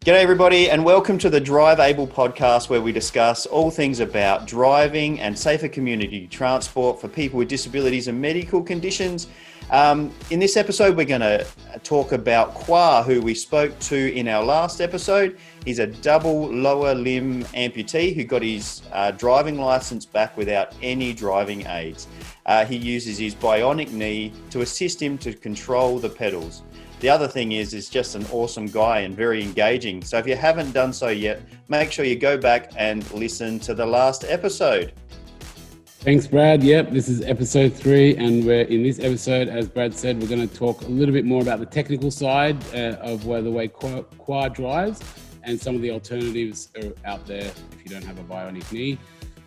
G'day everybody and welcome to the Drive Able podcast, where we discuss all things about driving and safer community transport for people with disabilities and medical conditions. In this episode, we're going to talk about Khoa, who we spoke to in our last episode. He's a double lower limb amputee who got his driving license back without any driving aids. He uses his bionic knee to assist him to control the pedals. The other thing is just an awesome guy and very engaging. So if you haven't done so yet, make sure you go back and listen to the last episode. Thanks, Brad. Yep, this is episode 3, and we're in this episode, as Brad said, we're going to talk a little bit more about the technical side of the way Khoa drives and some of the alternatives are out there if you don't have a bionic knee.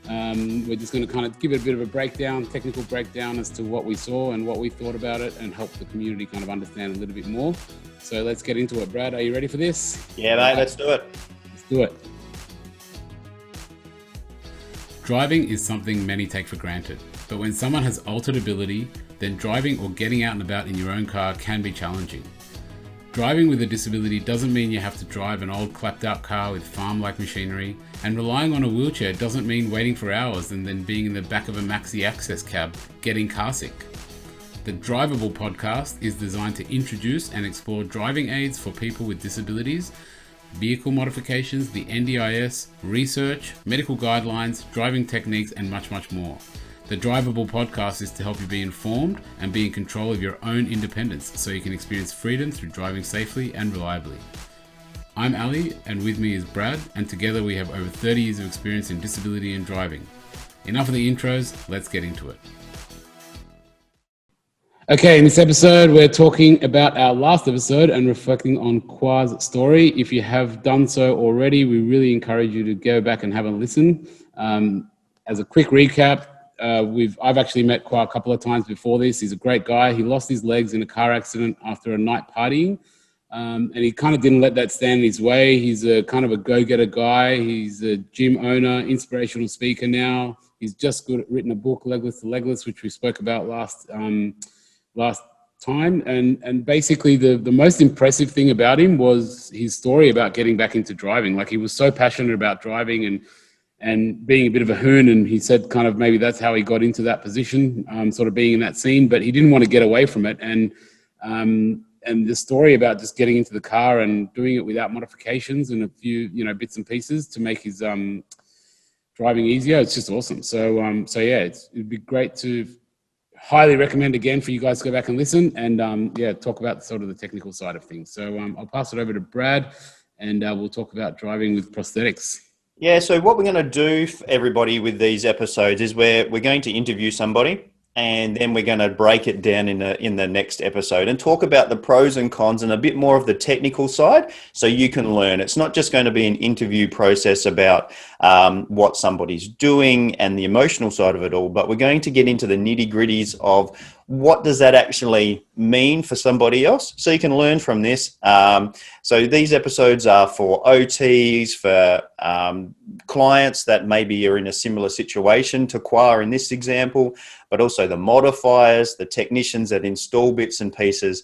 We're just going to kind of give it a bit of a breakdown, technical breakdown as to what we saw and what we thought about it, and help the community kind of understand a little bit more. So let's get into it. Brad, are you ready for this? Yeah, mate, let's do it. Let's do it. Driving is something many take for granted, but when someone has altered ability, then driving or getting out and about in your own car can be challenging. Driving with a disability doesn't mean you have to drive an old clapped out car with farm-like machinery, and relying on a wheelchair doesn't mean waiting for hours and then being in the back of a maxi access cab getting car sick. The Drivable podcast is designed to introduce and explore driving aids for people with disabilities, vehicle modifications, the NDIS, research, medical guidelines, driving techniques, and much, much more. The Drivable podcast is to help you be informed and be in control of your own independence so you can experience freedom through driving safely and reliably. I'm Ali, and with me is Brad, and together we have over 30 years of experience in disability and driving. Enough of the intros, let's get into it. Okay, in this episode, we're talking about our last episode and reflecting on Khoa's story. If you have done so already, we really encourage you to go back and have a listen. As a quick recap, I've actually met Khoa a couple of times before this. He's a great guy. He lost his legs in a car accident after a night partying, and he kind of didn't let that stand in his way. He's a kind of a go-getter guy. He's a gym owner, inspirational speaker now. He's just written a book, Legless to Legless, which we spoke about last time. And basically the most impressive thing about him was his story about getting back into driving. Like, he was so passionate about driving and being a bit of a hoon, and he said kind of maybe that's how he got into that position, sort of being in that scene, but he didn't want to get away from it. And the story about just getting into the car and doing it without modifications and a few, bits and pieces to make his driving easier, it's just awesome. So yeah, it'd be great to highly recommend again for you guys to go back and listen and talk about sort of the technical side of things. So I'll pass it over to Brad, and we'll talk about driving with prosthetics. Yeah, so what we're going to do for everybody with these episodes is we're going to interview somebody, and then we're going to break it down in the next episode and talk about the pros and cons and a bit more of the technical side, so you can learn. It's not just going to be an interview process about what somebody's doing and the emotional side of it all, but we're going to get into the nitty-gritties of what does that actually mean for somebody else, so you can learn from this. So these episodes are for OTs, for clients that maybe are in a similar situation to Khoa in this example, but also the modifiers, the technicians that install bits and pieces.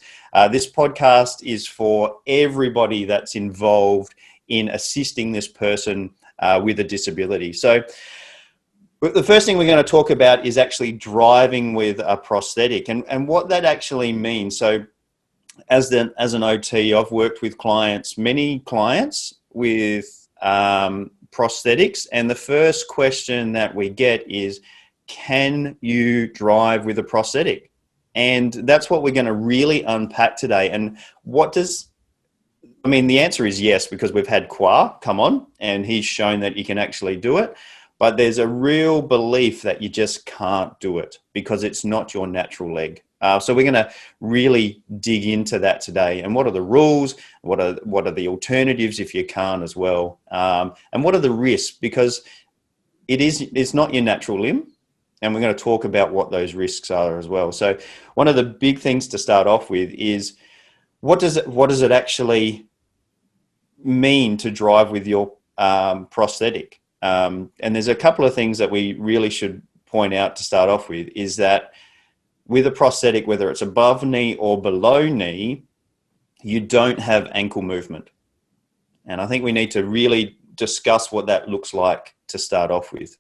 This podcast is for everybody that's involved in assisting this person with a disability. So the first thing we're going to talk about is actually driving with a prosthetic and what that actually means. So as an OT, I've worked with many clients with prosthetics, and the first question that we get is, can you drive with a prosthetic? And that's what we're going to really unpack today. And the answer is yes, because we've had Khoa come on and he's shown that you can actually do it. But there's a real belief that you just can't do it because it's not your natural leg. So we're going to really dig into that today. And what are the rules? What are the alternatives if you can't as well? And what are the risks? Because it's not your natural limb. And we're going to talk about what those risks are as well. So one of the big things to start off with is, what does it actually mean to drive with your prosthetic? And there's a couple of things that we really should point out to start off with, is that with a prosthetic, whether it's above knee or below knee, you don't have ankle movement. And I think we need to really discuss what that looks like to start off with.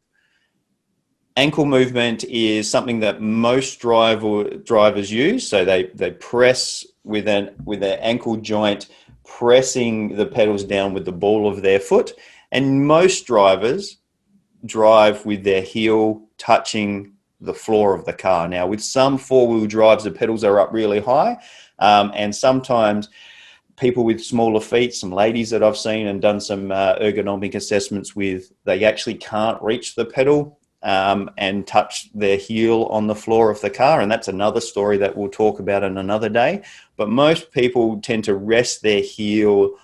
Ankle movement is something that most drivers use. So they press with their ankle joint, pressing the pedals down with the ball of their foot. And most drivers drive with their heel touching the floor of the car. Now, with some four-wheel drives, the pedals are up really high. And sometimes people with smaller feet, some ladies that I've seen and done some ergonomic assessments with, they actually can't reach the pedal and touch their heel on the floor of the car. And that's another story that we'll talk about in another day. But most people tend to rest their heel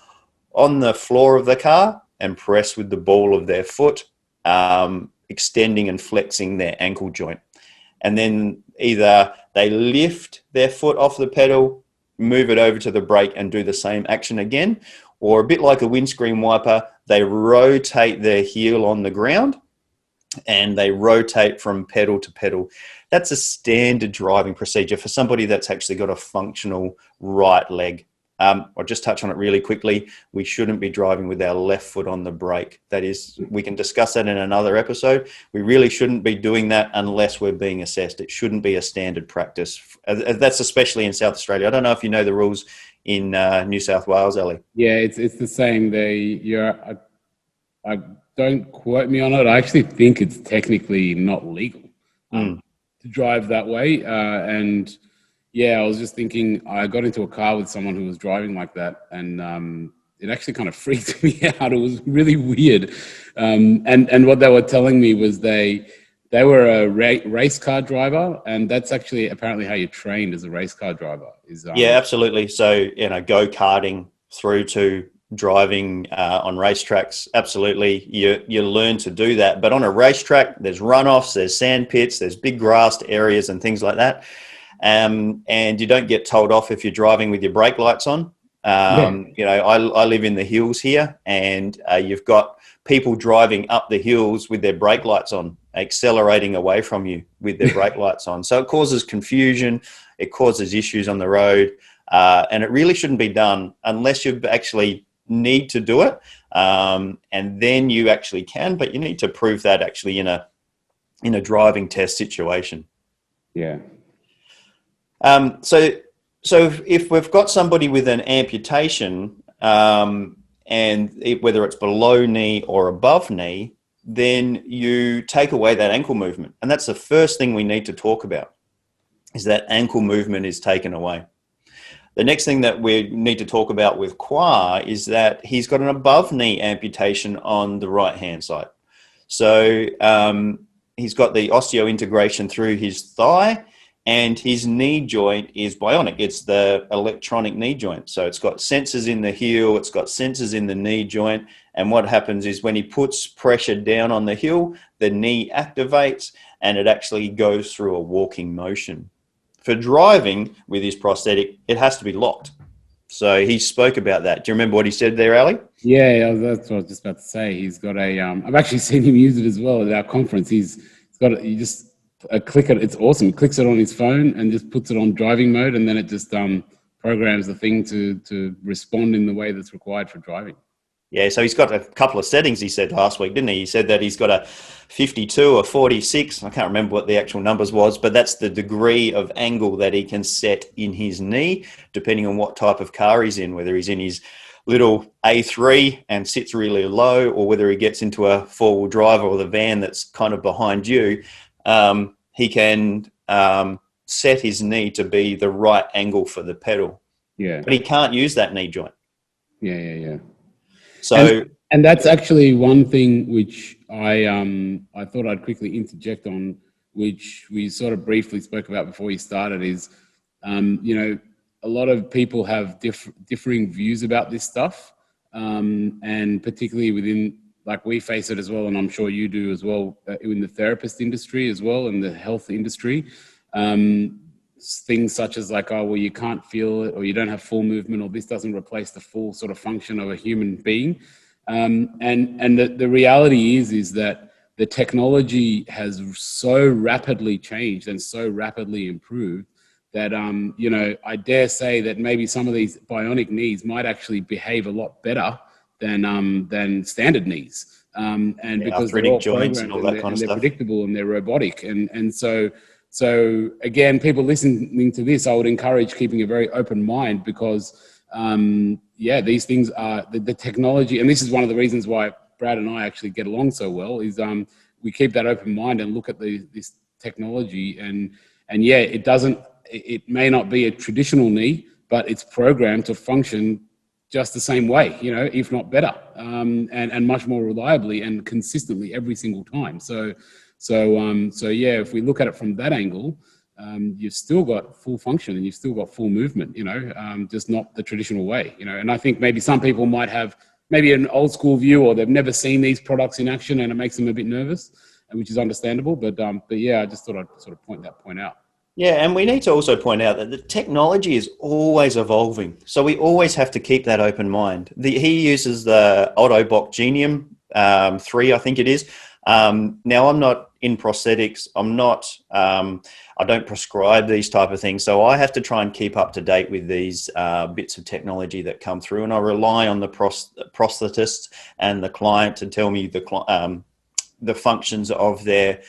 on the floor of the car and press with the ball of their foot, extending and flexing their ankle joint. And then either they lift their foot off the pedal, move it over to the brake and do the same action again, or a bit like a windscreen wiper, they rotate their heel on the ground and they rotate from pedal to pedal. That's a standard driving procedure for somebody that's actually got a functional right leg. I'll just touch on it really quickly. We shouldn't be driving with our left foot on the brake. That is, we can discuss that in another episode. We really shouldn't be doing that unless we're being assessed. It shouldn't be a standard practice. That's especially in South Australia. I don't know if you know the rules in New South Wales, Ellie. Yeah, it's the same. I don't quote me on it. I actually think it's technically not legal to drive that way. And yeah, I was just thinking, I got into a car with someone who was driving like that, and it actually kind of freaked me out. It was really weird. And what they were telling me was they were a race car driver, and that's actually apparently how you're trained as a race car driver. Yeah, absolutely. So, go-karting through to driving on racetracks, absolutely. You learn to do that. But on a racetrack, there's runoffs, there's sand pits, there's big grassed areas and things like that. And you don't get told off if you're driving with your brake lights on. I live in the hills here, and you've got people driving up the hills with their brake lights on, accelerating away from you with their brake lights on. So it causes confusion, it causes issues on the road, and it really shouldn't be done unless you actually need to do it, and then you actually can, but you need to prove that actually in a driving test situation. Yeah. So if we've got somebody with an amputation, and whether it's below knee or above knee, then you take away that ankle movement. And that's the first thing we need to talk about, is that ankle movement is taken away. The next thing that we need to talk about with Khoa is that he's got an above knee amputation on the right-hand side. So he's got the osseointegration through his thigh, and his knee joint is bionic. It's the electronic knee joint. So it's got sensors in the heel, it's got sensors in the knee joint. And what happens is when he puts pressure down on the heel, the knee activates and it actually goes through a walking motion. For driving with his prosthetic, it has to be locked. So he spoke about that. Do you remember what he said there, Ali? Yeah, that's what I was just about to say. He's got I've actually seen him use it as well at our conference. He's got you just click it. It's awesome. He clicks it on his phone and just puts it on driving mode, and then it just programs the thing to respond in the way that's required for driving. Yeah, so he's got a couple of settings, he said last week, didn't he? He said that he's got a 52 or 46. I can't remember what the actual numbers was, but that's the degree of angle that he can set in his knee, depending on what type of car he's in, whether he's in his little A3 and sits really low, or whether he gets into a four-wheel drive or the van that's kind of behind you. He can set his knee to be the right angle for the pedal. Yeah. But he can't use that knee joint. Yeah. So, and that's actually one thing which I thought I'd quickly interject on, which we sort of briefly spoke about before we started, is a lot of people have differing views about this stuff, and particularly within, like, we face it as well, and I'm sure you do as well, in the therapist industry as well, and the health industry. Things such as like, oh, well, you can't feel it, or you don't have full movement, or this doesn't replace the full sort of function of a human being. And the reality is that the technology has so rapidly changed and so rapidly improved that, I dare say that maybe some of these bionic knees might actually behave a lot better than standard knees. And because they're arthritic all joints programmed and all that kind of they're stuff. predictable and they're robotic. And so again, people listening to this, I would encourage keeping a very open mind because, these things are the technology. And this is one of the reasons why Brad and I actually get along so well is we keep that open mind and look at this technology and it may not be a traditional knee, but it's programmed to function just the same way, if not better, and much more reliably and consistently every single time. So if we look at it from that angle, you've still got full function and you've still got full movement, just not the traditional way, and I think maybe some people might have maybe an old school view or they've never seen these products in action and it makes them a bit nervous, which is understandable. But I just thought I'd sort of point out. Yeah, and we need to also point out that the technology is always evolving. So we always have to keep that open mind. He uses the Autobot Genium 3, I think it is. Now, I'm not in prosthetics. I don't prescribe these type of things. So I have to try and keep up to date with these bits of technology that come through. And I rely on the prosthetist and the client to tell me the functions of their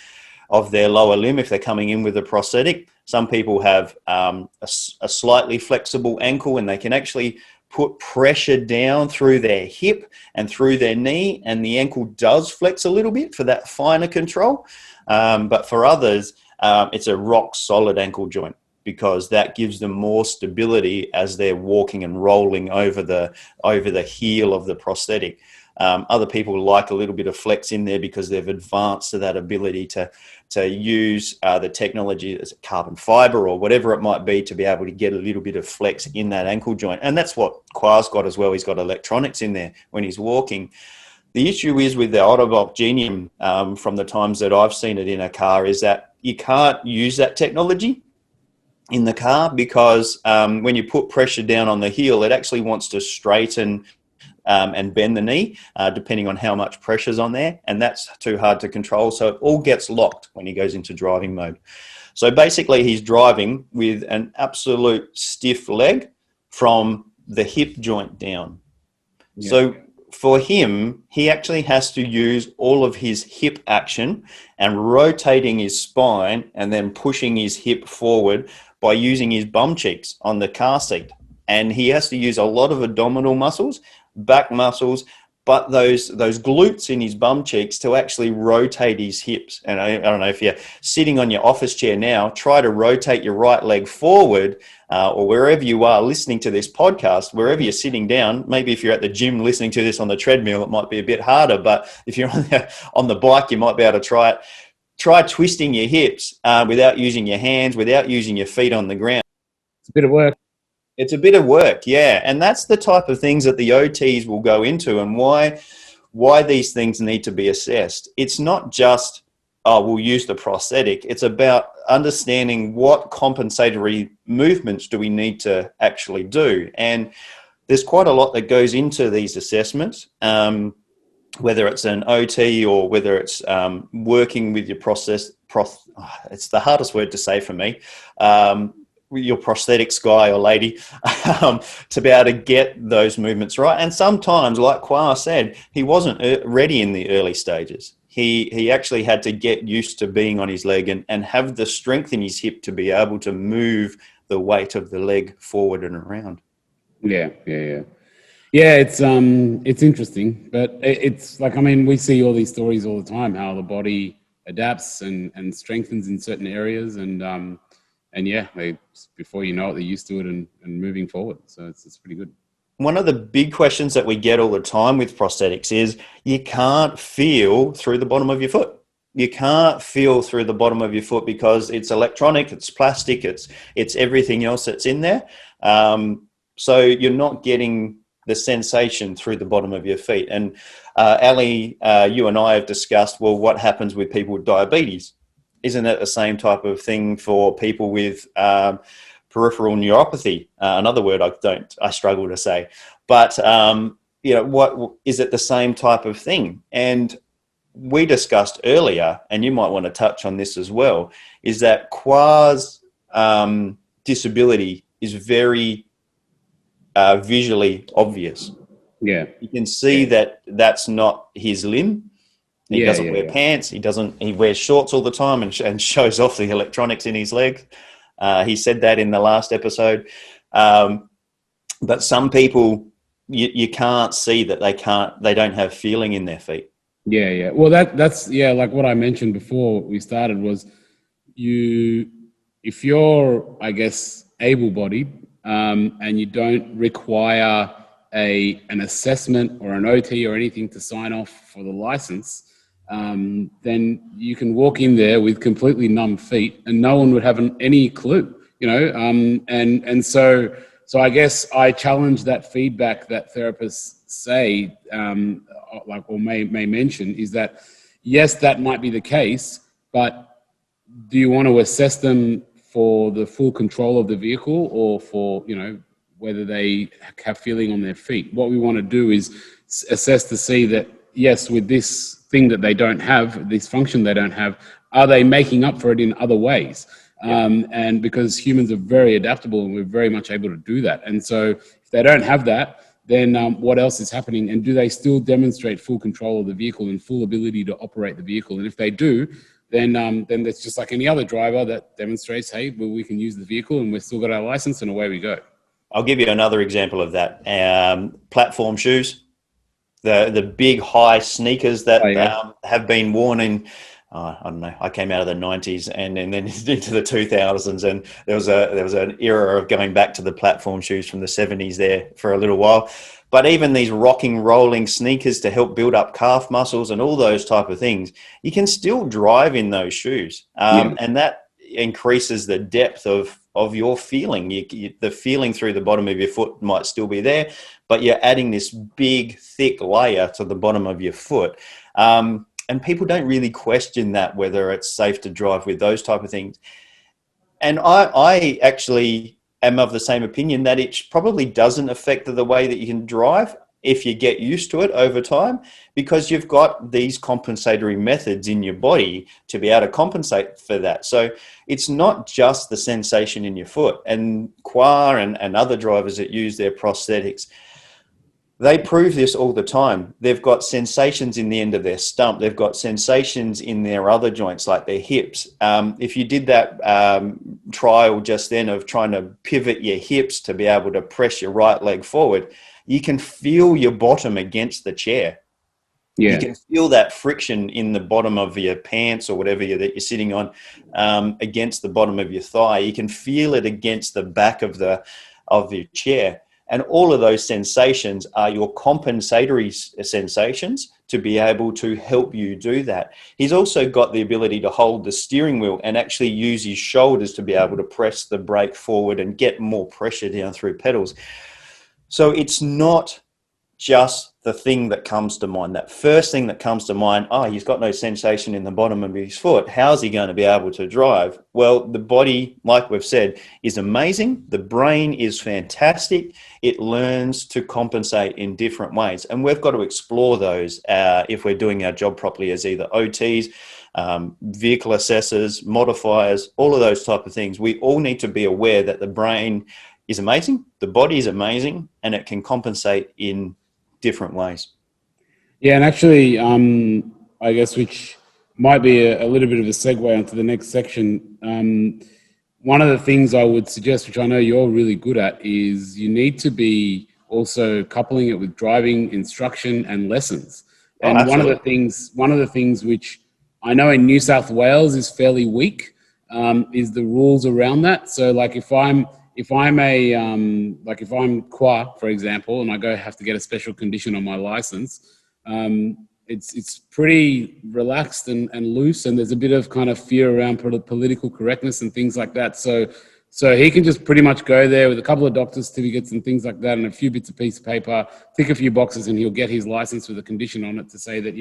lower limb if they're coming in with a prosthetic. Some people have a slightly flexible ankle and they can actually put pressure down through their hip and through their knee, and the ankle does flex a little bit for that finer control. But for others, it's a rock solid ankle joint because that gives them more stability as they're walking and rolling over the heel of the prosthetic. Other people like a little bit of flex in there because they've advanced to that ability to use the technology as carbon fiber or whatever it might be to be able to get a little bit of flex in that ankle joint. And that's what Khoa's got as well. He's got electronics in there when he's walking. The issue is with the Autobot Genium, from the times that I've seen it in a car, is that you can't use that technology in the car because when you put pressure down on the heel, it actually wants to straighten and bend the knee, depending on how much pressure's on there. And that's too hard to control. So it all gets locked when he goes into driving mode. So basically he's driving with an absolute stiff leg from the hip joint down. Yeah. So for him, he actually has to use all of his hip action and rotating his spine and then pushing his hip forward by using his bum cheeks on the car seat. And he has to use a lot of abdominal muscles, back muscles, but those glutes in his bum cheeks to actually rotate his hips. And I don't know if you're sitting on your office chair now, try to rotate your right leg forward, or wherever you are listening to this podcast, wherever you're sitting down. Maybe if you're at the gym listening to this on the treadmill, it might be a bit harder, but if you're on the bike, you might be able to try it. Try twisting your hips without using your hands, without using your feet on the ground. It's a bit of work. It's a bit of work, yeah. And that's the type of things that the OTs will go into and why these things need to be assessed. It's not just, we'll use the prosthetic. It's about understanding what compensatory movements do we need to actually do. And there's quite a lot that goes into these assessments, whether it's an OT or whether it's working with your it's the hardest word to say for me, your prosthetics guy or lady, to be able to get those movements right. And sometimes, like Khoa said, he wasn't ready in the early stages. He actually had to get used to being on his leg and have the strength in his hip to be able to move the weight of the leg forward and around. Yeah. It's interesting, but it's like, I mean, we see all these stories all the time, how the body adapts and strengthens in certain areas, and before you know it, they're used to it and moving forward. So it's pretty good. One of the big questions that we get all the time with prosthetics is you can't feel through the bottom of your foot. You can't feel through the bottom of your foot because it's electronic, it's plastic, it's everything else that's in there. So you're not getting the sensation through the bottom of your feet. And Ali, you and I have discussed, well, what happens with people with diabetes? Isn't it the same type of thing for people with peripheral neuropathy? Another word I struggle to say. But, what is it the same type of thing? And we discussed earlier, and you might want to touch on this as well, is that Khoa's disability is very visually obvious. Yeah. You can see that that's not his limb. He doesn't wear pants. He wears shorts all the time and shows off the electronics in his legs. He said that in the last episode. But some people, you can't see that they don't have feeling in their feet. Yeah. Well, that's like what I mentioned before we started was if you're, I guess, able-bodied, and you don't require an assessment or an OT or anything to sign off for the license, then you can walk in there with completely numb feet and no one would have any clue, and so I guess I challenge that feedback that therapists say, or may mention, is that yes, that might be the case, but do you want to assess them for the full control of the vehicle or for, whether they have feeling on their feet? What we want to do is assess to see that, yes, with this thing that they don't have, this function they don't have, are they making up for it in other ways? And because humans are very adaptable and we're very much able to do that. And so if they don't have that, then what else is happening? And do they still demonstrate full control of the vehicle and full ability to operate the vehicle? And if they do, then it's just like any other driver that demonstrates, hey, well, we can use the vehicle and we've still got our license and away we go. I'll give you another example of that. Platform shoes, the big high sneakers that have been worn in, I don't know, I came out of the 90s and then into the 2000s, and there was an era of going back to the platform shoes from the 70s there for a little while. But even these rocking, rolling sneakers to help build up calf muscles and all those type of things, you can still drive in those shoes. And that increases the depth of your feeling. The feeling through the bottom of your foot might still be there, but you're adding this big, thick layer to the bottom of your foot. And people don't really question that, whether it's safe to drive with those type of things. And I actually am of the same opinion that it probably doesn't affect the way that you can drive if you get used to it over time, because you've got these compensatory methods in your body to be able to compensate for that. So it's not just the sensation in your foot. And Khoa and other drivers that use their prosthetics, they prove this all the time. They've got sensations in the end of their stump. They've got sensations in their other joints, like their hips. If you did that trial just then of trying to pivot your hips to be able to press your right leg forward, you can feel your bottom against the chair. Yeah. You can feel that friction in the bottom of your pants or whatever that you're sitting on, against the bottom of your thigh. You can feel it against the back of your chair. And all of those sensations are your compensatory sensations to be able to help you do that. He's also got the ability to hold the steering wheel and actually use his shoulders to be able to press the brake forward and get more pressure down through pedals. So it's not just the thing that comes to mind. That first thing that comes to mind, he's got no sensation in the bottom of his foot. How's he going to be able to drive? Well, the body, like we've said, is amazing. The brain is fantastic. It learns to compensate in different ways. And we've got to explore those if we're doing our job properly as either OTs, vehicle assessors, modifiers, all of those type of things. We all need to be aware that the brain is amazing, the body is amazing, and it can compensate in different ways. Yeah, and actually, I guess, which might be a little bit of a segue onto the next section. One of the things I would suggest, which I know you're really good at, is you need to be also coupling it with driving instruction and lessons. And one of the things which I know in New South Wales is fairly weak, is the rules around that. So like if I'm Khoa, for example, and I have to get a special condition on my license, it's pretty relaxed and loose, and there's a bit of kind of fear around political correctness and things like that. So he can just pretty much go there with a couple of doctor's certificates and things like that and a few bits of piece of paper, tick a few boxes, and he'll get his license with a condition on it to say that,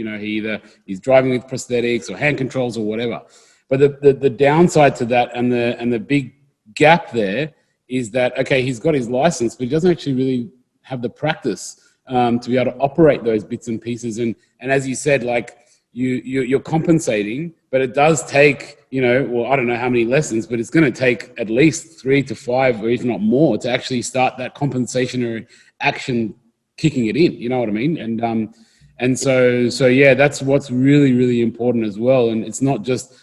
he's driving with prosthetics or hand controls or whatever. But the downside to that and the big gap there is that, okay, he's got his license, but he doesn't actually really have the practice to be able to operate those bits and pieces. And as you said, like you're compensating, but it does take, I don't know how many lessons, but it's going to take at least 3 to 5 or if not more to actually start that compensatory action kicking it in. You know what I mean? And so yeah, that's what's really, really important as well. And it's not just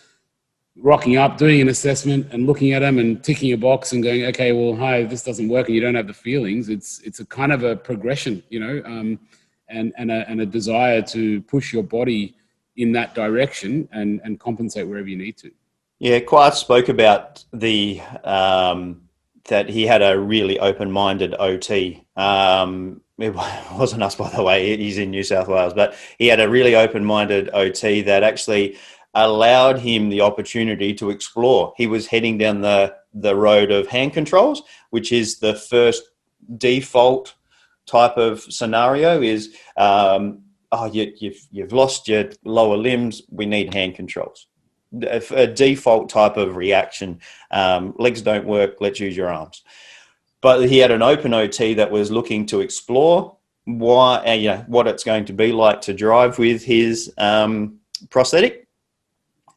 rocking up, doing an assessment and looking at them and ticking a box and going, okay, well, hi, this doesn't work, and you don't have the feelings. It's a kind of a progression, and a desire to push your body in that direction and compensate wherever you need to. Yeah, Khoa spoke about the that he had a really open-minded OT. It wasn't us, by the way. He's in New South Wales, but he had a really open-minded OT that actually allowed him the opportunity to explore. He was heading down the road of hand controls, which is the first default type of scenario. Is you've lost your lower limbs. We need hand controls. A default type of reaction. Legs don't work, let's use your arms. But he had an open OT that was looking to explore what it's going to be like to drive with his prosthetic,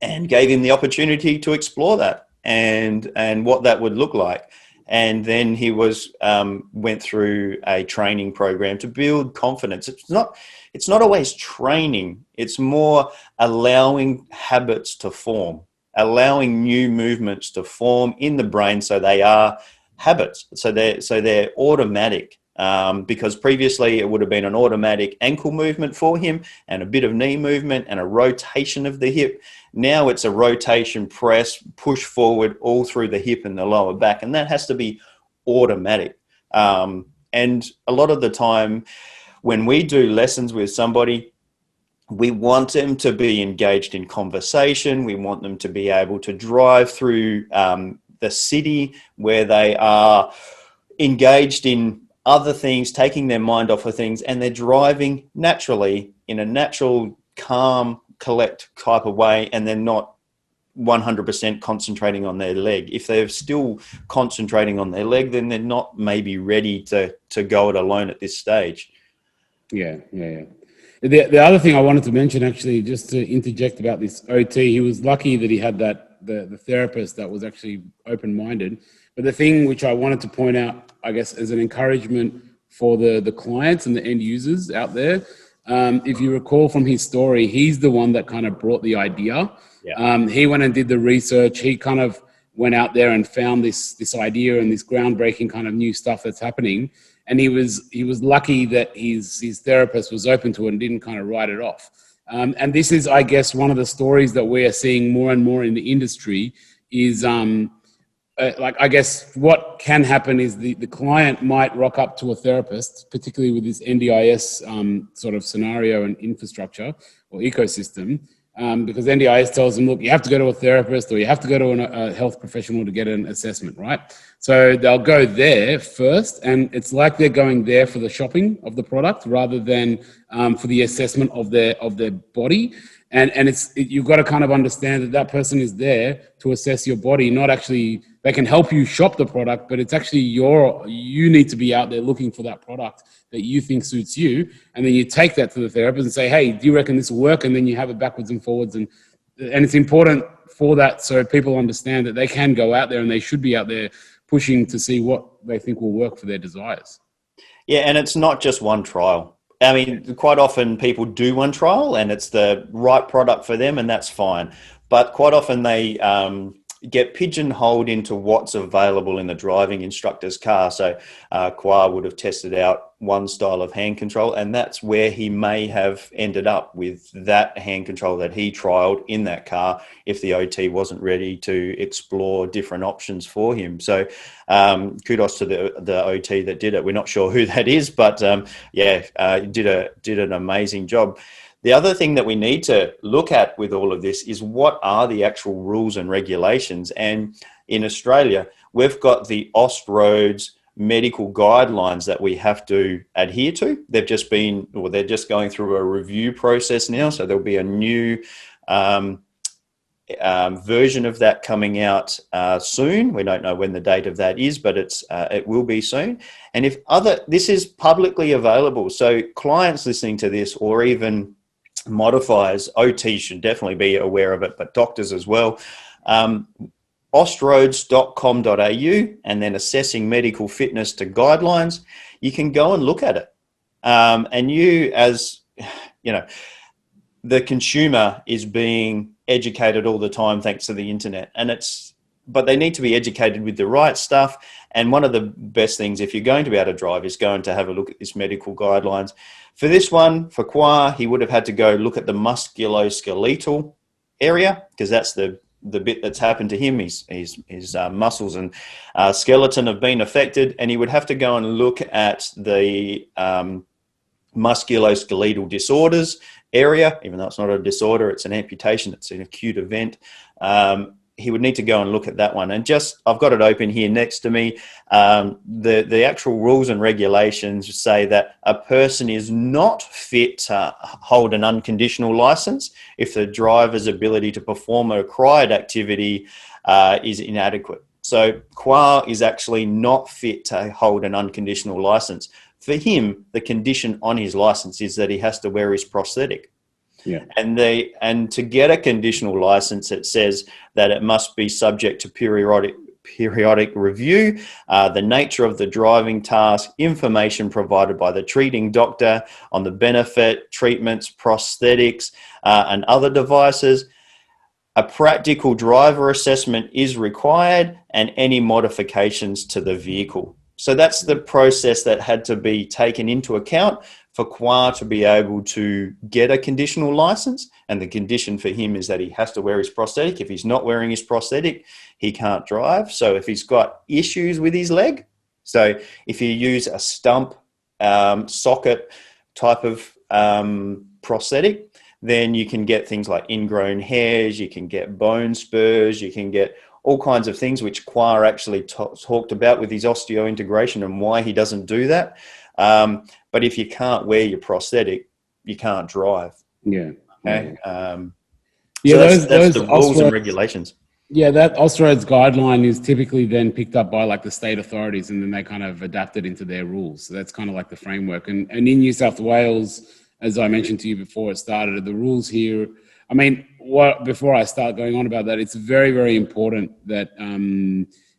and gave him the opportunity to explore that and what that would look like. And then he went through a training program to build confidence. It's not always training. It's more allowing habits to form, allowing new movements to form in the brain, so they are habits. So they're automatic. Because previously it would have been an automatic ankle movement for him and a bit of knee movement and a rotation of the hip. Now it's a rotation, press, push forward all through the hip and the lower back, and that has to be automatic. And a lot of the time when we do lessons with somebody, we want them to be engaged in conversation. We want them to be able to drive through the city where they are engaged in other things, taking their mind off of things, and they're driving naturally in a natural, calm, collect type of way, and they're not 100% concentrating on their leg. If they're still concentrating on their leg, then they're not maybe ready to go it alone at this stage. Yeah. The other thing I wanted to mention, actually, just to interject about this OT, he was lucky that he had the therapist that was actually open-minded. But the thing which I wanted to point out, I guess, as an encouragement for the clients and the end users out there, if you recall from his story, he's the one that kind of brought the idea. Yeah. He went and did the research. He kind of went out there and found this idea and this groundbreaking kind of new stuff that's happening. And he was lucky that his therapist was open to it and didn't kind of write it off. And this is, I guess, one of the stories that we're seeing more and more in the industry is, I guess what can happen is the client might rock up to a therapist, particularly with this NDIS sort of scenario and infrastructure or ecosystem, because NDIS tells them, look, you have to go to a therapist or you have to go to a health professional to get an assessment, right? So they'll go there first, and it's like they're going there for the shopping of the product rather than for the assessment of their body. And you've got to kind of understand that person is there to assess your body, not actually, they can help you shop the product, but it's actually you need to be out there looking for that product that you think suits you. And then you take that to the therapist and say, hey, do you reckon this will work? And then you have it backwards and forwards. And it's important for that, so people understand that they can go out there and they should be out there pushing to see what they think will work for their desires. Yeah, and it's not just one trial. I mean, quite often people do one trial and it's the right product for them, and that's fine. But quite often they get pigeonholed into what's available in the driving instructor's car. So Khoa would have tested out one style of hand control, and that's where he may have ended up with that hand control that he trialed in that car if the OT wasn't ready to explore different options for him. So kudos to the OT that did it. We're not sure who that is, but did an amazing job. The other thing that we need to look at with all of this is what are the actual rules and regulations. And in Australia, we've got the Austroads medical guidelines that we have to adhere to. They're just going through a review process now. So there'll be a new version of that coming out soon. We don't know when the date of that is, but it will be soon. And this is publicly available. So clients listening to this, or even modifiers, OT should definitely be aware of it, but doctors as well. Austroads.com.au, and then assessing medical fitness to guidelines. You can go and look at it. And you, as you know, the consumer is being educated all the time thanks to the internet, but they need to be educated with the right stuff. And one of the best things, if you're going to be able to drive, is going to have a look at this medical guidelines. For this one, for Khoa, he would have had to go look at the musculoskeletal area, because that's the bit that's happened to him. His muscles and skeleton have been affected, and he would have to go and look at the musculoskeletal disorders area, even though it's not a disorder, it's an amputation, it's an acute event. He would need to go and look at that one. And I've got it open here next to me. The actual rules and regulations say that a person is not fit to hold an unconditional license if the driver's ability to perform a required activity is inadequate. So Khoa is actually not fit to hold an unconditional license. For him, the condition on his license is that he has to wear his prosthetic. Yeah. And to get a conditional license, it says that it must be subject to periodic review, the nature of the driving task, information provided by the treating doctor on the benefit, treatments, prosthetics, and other devices. A practical driver assessment is required, and any modifications to the vehicle. So that's the process that had to be taken into account for Khoa to be able to get a conditional license. And the condition for him is that he has to wear his prosthetic. If he's not wearing his prosthetic, he can't drive. So if he's got issues with his leg, so if you use a stump socket type of prosthetic, then you can get things like ingrown hairs, you can get bone spurs, you can get all kinds of things, which Khoa actually talked about with his osteointegration and why he doesn't do that. But if you can't wear your prosthetic, you can't drive. Yeah. Okay. Yeah, So that's the rules and regulations. Yeah, that Austroads guideline is typically then picked up by like the state authorities, and then they kind of adapt it into their rules. So that's kind of like the framework. And in New South Wales, as I mentioned to you before it started, the rules here, I mean, before I start going on about that, it's very, very important that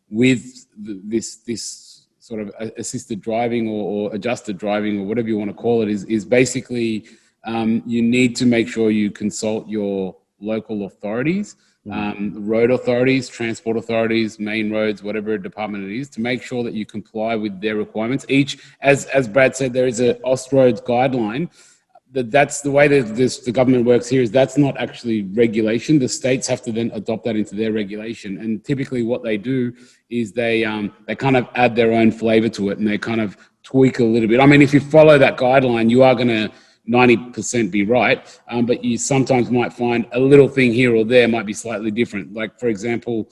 with this sort of assisted driving or adjusted driving or whatever you want to call it is basically you need to make sure you consult your local authorities, road authorities, transport authorities, main roads, whatever department it is, to make sure that you comply with their requirements. Each, as Brad said, there is a Austroads guideline. That's the way that the government works here, is that's not actually regulation. The states have to then adopt that into their regulation. And typically what they do is they kind of add their own flavor to it, and they kind of tweak a little bit. I mean, if you follow that guideline, you are going to 90% be right, but you sometimes might find a little thing here or there might be slightly different. Like, for example,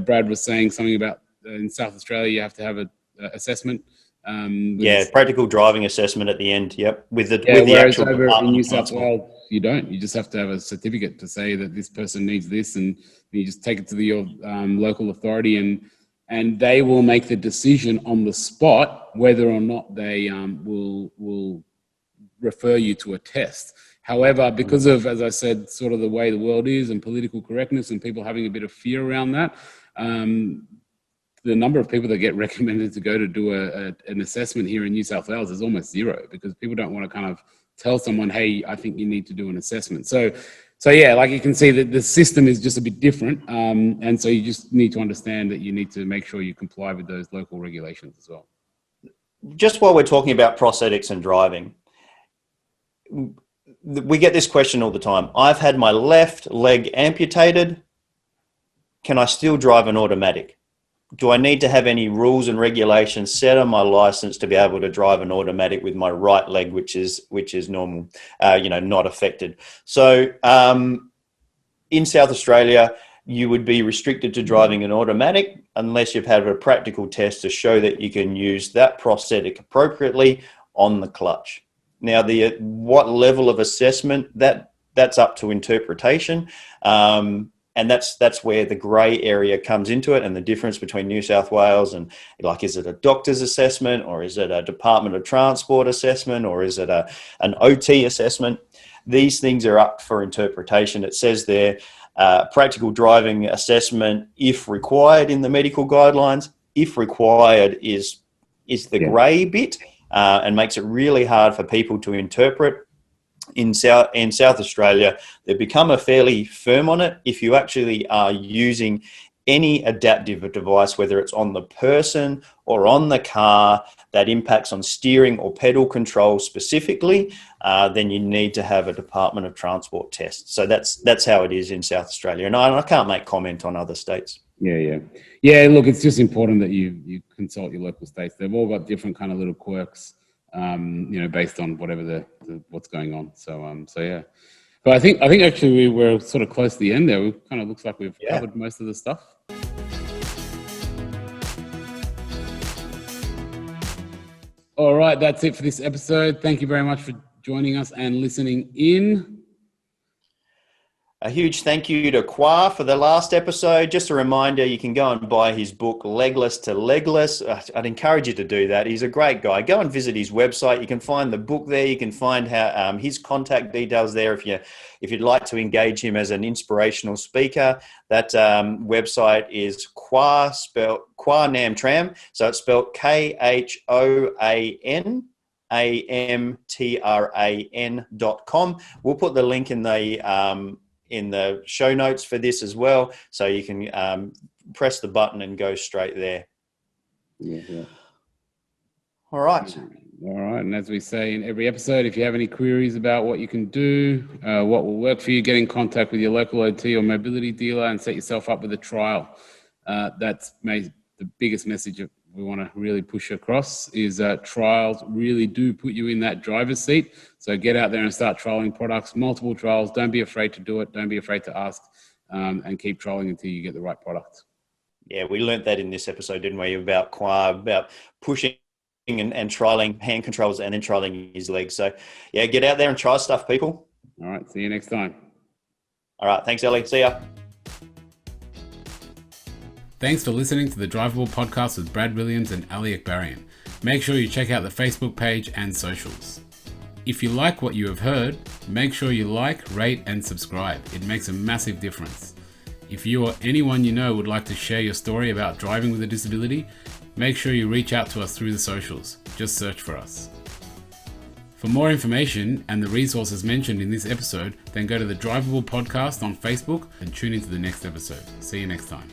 Brad was saying something about in South Australia, you have to have an assessment. Practical driving assessment at the end. Yep, with the actual over Department in New of South Transport. Wales, you don't. You just have to have a certificate to say that this person needs this, and you just take it to your local authority, and they will make the decision on the spot whether or not they will refer you to a test. However, because of, as I said, sort of the way the world is and political correctness and people having a bit of fear around that, the number of people that get recommended to go to do an assessment here in New South Wales is almost zero, because people don't want to kind of tell someone, hey, I think you need to do an assessment. So yeah, like you can see that the system is just a bit different. And so you just need to understand that you need to make sure you comply with those local regulations as well. Just while we're talking about prosthetics and driving, we get this question all the time. I've had my left leg amputated. Can I still drive an automatic? Do I need to have any rules and regulations set on my license to be able to drive an automatic with my right leg, which is normal, not affected? So in South Australia, you would be restricted to driving an automatic unless you've had a practical test to show that you can use that prosthetic appropriately on the clutch. Now, what level of assessment, that's up to interpretation. And that's where the grey area comes into it, and the difference between New South Wales and, like, is it a doctor's assessment, or is it a Department of Transport assessment, or is it an OT assessment? These things are up for interpretation. It says there, practical driving assessment if required in the medical guidelines. If required is the grey bit. and makes it really hard for people to interpret. In South Australia, they've become fairly firm on it. If you actually are using any adaptive device, whether it's on the person or on the car, that impacts on steering or pedal control specifically, then you need to have a Department of Transport test. So that's how it is in South Australia. And I can't make comment on other states. Yeah. Look, it's just important that you consult your local states. They've all got different kind of little quirks, based on whatever what's going on. So yeah. But I think actually we're sort of close to the end there. It kind of looks like we've covered most of the stuff. All right, that's it for this episode. Thank you very much for joining us and listening in. A huge thank you to Khoa for the last episode. Just a reminder, you can go and buy his book, Legless to Legless. I'd encourage you to do that. He's a great guy. Go and visit his website. You can find the book there. You can find how his contact details there if you'd like to engage him as an inspirational speaker. That website is Khoa, spelled Khoa Nam Tram. So it's spelled KHOANAMTRAN.com. We'll put the link in the show notes for this as well, so you can press the button and go straight there. Yeah. All right. And as we say in every episode, if you have any queries about what you can do, what will work for you, get in contact with your local OT or mobility dealer and set yourself up with a trial. That's the biggest message that we want to really push across is trials really do put you in that driver's seat. So get out there and start trialing products, multiple trials. Don't be afraid to do it. Don't be afraid to ask, and keep trialing until you get the right product. Yeah, we learnt that in this episode, didn't we, about Khoa, about pushing and trialing hand controls and then trialing his legs. So yeah, get out there and try stuff, people. All right, see you next time. All right, thanks, Ellie. See ya. Thanks for listening to the Drivable Podcast with Brad Williams and Ali Akbarian. Make sure you check out the Facebook page and socials. If you like what you have heard, make sure you like, rate, and subscribe. It makes a massive difference. If you or anyone you know would like to share your story about driving with a disability, make sure you reach out to us through the socials. Just search for us. For more information and the resources mentioned in this episode, then go to the Drivable Podcast on Facebook and tune into the next episode. See you next time.